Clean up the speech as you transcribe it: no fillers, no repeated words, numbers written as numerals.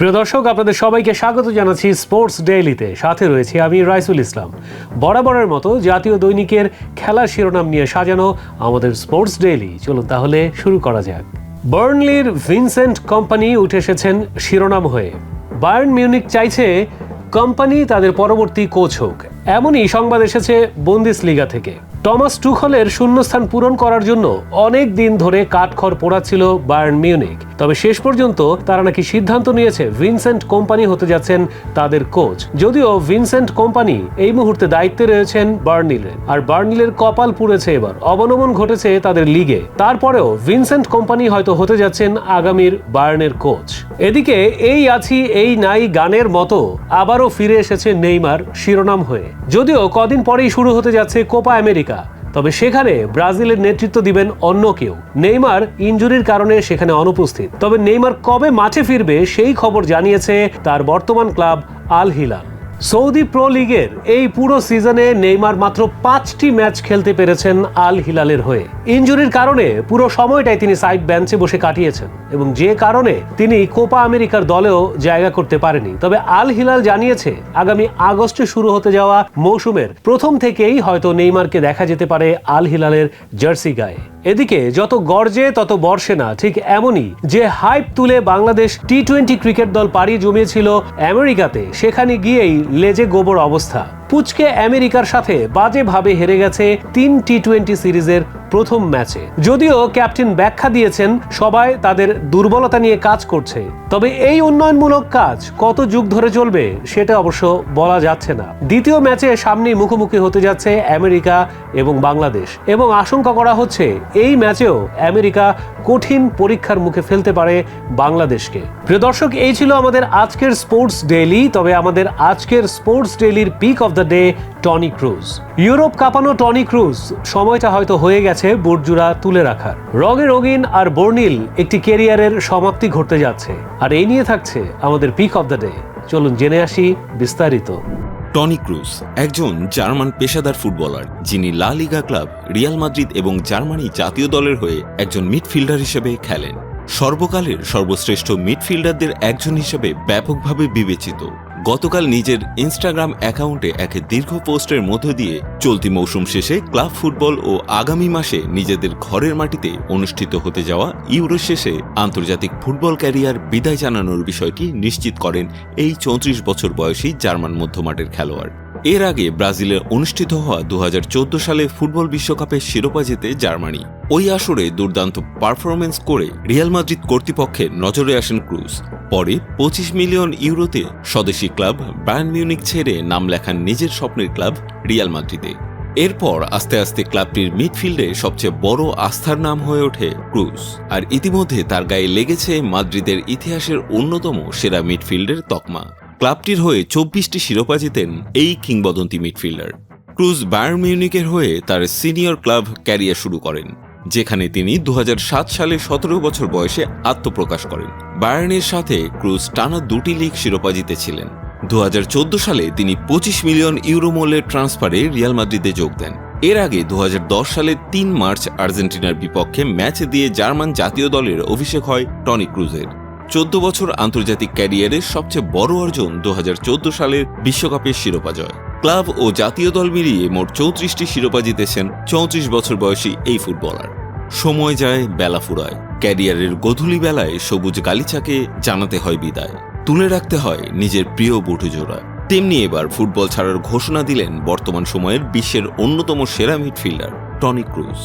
প্রিয় দর্শক, আপনাদের সবাইকে স্বাগত জানাচ্ছি স্পোর্টস ডেইলিতে। সাথে রয়েছে আমি রাইসুল ইসলাম। বরাবরের মতো জাতীয় দৈনিকের খেলার শিরোনাম নিয়ে সাজানো আমাদের স্পোর্টস ডেইলি। চলুন তাহলে শুরু করা যাক। বার্নলির ভিনসেন্ট কম্পানি উঠে এসেছেন শিরোনাম হয়ে। বায়ার্ন মিউনিক চাইছে কোম্পানি তাদের পরবর্তী কোচ হোক, এমনই সংবাদ এসেছে বুন্দেসলিগা থেকে। টমাস টুখলের শূন্যস্থান পূরণ করার জন্য অনেক দিন ধরে কাঠখড় পোড়াচ্ছিল বায়ার্ন মিউনিক। তবে শেষ পর্যন্ত তারা নাকি সিদ্ধান্ত নিয়েছে ভিনসেন্ট কম্পানি হতে যাচ্ছেন তাদের কোচ। যদিও ভিনসেন্ট কম্পানি এই মুহূর্তে দায়িত্বে রয়েছেন বার্নলির, আর বার্নলির কপাল পুড়েছে এবার, অবনমন ঘটেছে তাদের লিগে। তারপরেও ভিনসেন্ট কম্পানি হয়তো হতে যাচ্ছেন আগামীর বায়ার্নের কোচ। এদিকে এই আছি এই নাই গানের মতো আবারও ফিরে এসেছে নেইমার শিরোনাম হয়ে। যদিও কদিন পরেই শুরু হতে যাচ্ছে কোপা আমেরিকা, তবে সেখানে ব্রাজিলের নেতৃত্ব দিবেন অন্য কেউ। নেইমার ইনজুরির কারণে সেখানে অনুপস্থিত। তবে নেইমার কবে মাঠে ফিরবে সেই খবর জানিয়েছে তার বর্তমান club Al Hilal. Saudi pro লিগের এই পুরো সিজনে নেইমার মাত্র 5টি ম্যাচ খেলতে পেরেছেন আল হিলালের হয়ে। ইনজুরির কারণে পুরো সময়টাই তিনি সাইড বেঞ্চে বসে কাটিয়েছেন, এবং যে কারণে তিনি কোপা আমেরিকার দলেও জায়গা করতে পারেনি। তবে আল হিলাল জানিয়েছে আগামী আগস্টে শুরু হতে যাওয়া মৌসুমের প্রথম থেকেই হয়তো নেইমারকে দেখা যেতে পারে আল হিলালের জার্সি গায়ে। এদিকে যত গর্জে তত বর্ষে না, ঠিক এমনই যে হাইপ তুলে বাংলাদেশ টি-20 ক্রিকেট দল পাড়ি জমিয়েছিল আমেরিকাতে, সেখানে গিয়েই লেজে গোবর অবস্থা। পুচকে আমেরিকার সাথে বাজেভাবে হেরে গেছে 3 টি-20 সিরিজের প্রথম ম্যাচে। যদিও ক্যাপ্টেন ব্যাখ্যা দিয়েছেন সবাই তাদের দুর্বলতা নিয়ে কাজ করছে, তবে এই উন্নয়নমূলক কাজ কত যুগ ধরে চলবে সেটা অবশ্য বলা যাচ্ছে না। দ্বিতীয় ম্যাচে সামনে মুখোমুখি হতে যাচ্ছে আমেরিকা এবং বাংলাদেশ, এবং আশঙ্কা করা হচ্ছে এই ম্যাচেও আমেরিকা কঠিন পরীক্ষার মুখে ফেলতে পারে বাংলাদেশকে। প্রিয় দর্শক, এই ছিল আমাদের আজকের স্পোর্টস ডেইলি। তবে আমাদের আজকের স্পোর্টস ডেইলির pick of the day Toni Kroos. Europe কাঁপানো টনি ক্রুজ সময়টা হয়তো হয়ে গেছে বুটজোড়া তুলে রাখার। রগে রঙিন আর বর্ণিল একটি ক্যারিয়ারের সমাপ্তি ঘটতে যাচ্ছে, আর এই নিয়ে থাকছে আমাদের পিক অফ দ্য ডে। চলুন জেনে আসি বিস্তারিত। টনি ক্রুজ একজন জার্মান পেশাদার ফুটবলার, যিনি লা লিগা ক্লাব রিয়াল মাদ্রিদ এবং জার্মানি জাতীয় দলের হয়ে একজন মিডফিল্ডার হিসেবে খেলেন। সর্বকালের সর্বশ্রেষ্ঠ মিডফিল্ডারদের একজন হিসেবে ব্যাপকভাবে বিবেচিত। গতকাল নিজের ইনস্টাগ্রাম অ্যাকাউন্টে এক দীর্ঘ পোস্টের মধ্য দিয়ে চলতি মৌসুম শেষে ক্লাব ফুটবল ও আগামী মাসে নিজেদের ঘরের মাটিতে অনুষ্ঠিত হতে যাওয়া ইউরো শেষে আন্তর্জাতিক ফুটবল ক্যারিয়ার বিদায় জানানোর বিষয়টি নিশ্চিত করেন এই 34 বছর বয়সী জার্মান মধ্যমাঠের খেলোয়াড়। এর আগে ব্রাজিলে অনুষ্ঠিত হওয়া 2014 সালে ফুটবল বিশ্বকাপের শিরোপা জেতে জার্মানি। ওই আসরে দুর্দান্ত পারফরমেন্স করে রিয়াল মাদ্রিদ কর্তৃপক্ষের নজরে আসেন ক্রুজ। পরে 25 মিলিয়ন ইউরোতে স্বদেশী ক্লাব বায়ার্ন মিউনিক ছেড়ে নাম লেখান নিজের স্বপ্নের ক্লাব রিয়াল মাদ্রিদে। এরপর আস্তে আস্তে ক্লাবটির মিডফিল্ডে সবচেয়ে বড় আস্থার নাম হয়ে ওঠে ক্রুজ, আর ইতিমধ্যে তার গায়ে লেগেছে মাদ্রিদের ইতিহাসের অন্যতম সেরা মিডফিল্ডের তকমা। ক্লাবটির হয়ে 24টি শিরোপা জিতেন এই কিংবদন্তি মিডফিল্ডার। ক্রুজ বায়ার্ন মিউনিকের হয়ে তার সিনিয়র ক্লাব ক্যারিয়ার শুরু করেন, যেখানে তিনি 2007 সালে 17 বছর বয়সে আত্মপ্রকাশ করেন। বায়ার্নের সাথে ক্রুজ টানা 2টি লিগ শিরোপা জিতেছিলেন। 2014 সালে তিনি 25 মিলিয়ন ইউরো মূল্যের ট্রান্সফারে রিয়াল মাদ্রিদে যোগ দেন। এর আগে 2010 সালে 3 মার্চ আর্জেন্টিনার বিপক্ষে ম্যাচ দিয়ে জার্মান জাতীয় দলের অভিষেক হয় টনি ক্রুজের। 14 বছর আন্তর্জাতিক ক্যারিয়ারের সবচেয়ে বড় অর্জন 2014 সালের বিশ্বকাপের শিরোপা জয়। ক্লাব ও জাতীয় দল মিলিয়ে মোট 34টি শিরোপা জিতেছেন 34 বছর বয়সী এই ফুটবলার। সময় যায়, বেলা ফুরায়, ক্যারিয়ারের গধূলি বেলায় সবুজ গালিচাকে জানাতে হয় বিদায়, তুলে রাখতে হয় নিজের প্রিয় বুটজোড়া। তেমনি এবার ফুটবল ছাড়ার ঘোষণা দিলেন বর্তমান সময়ের বিশ্বের অন্যতম সেরা মিডফিল্ডার টনি ক্রুজ।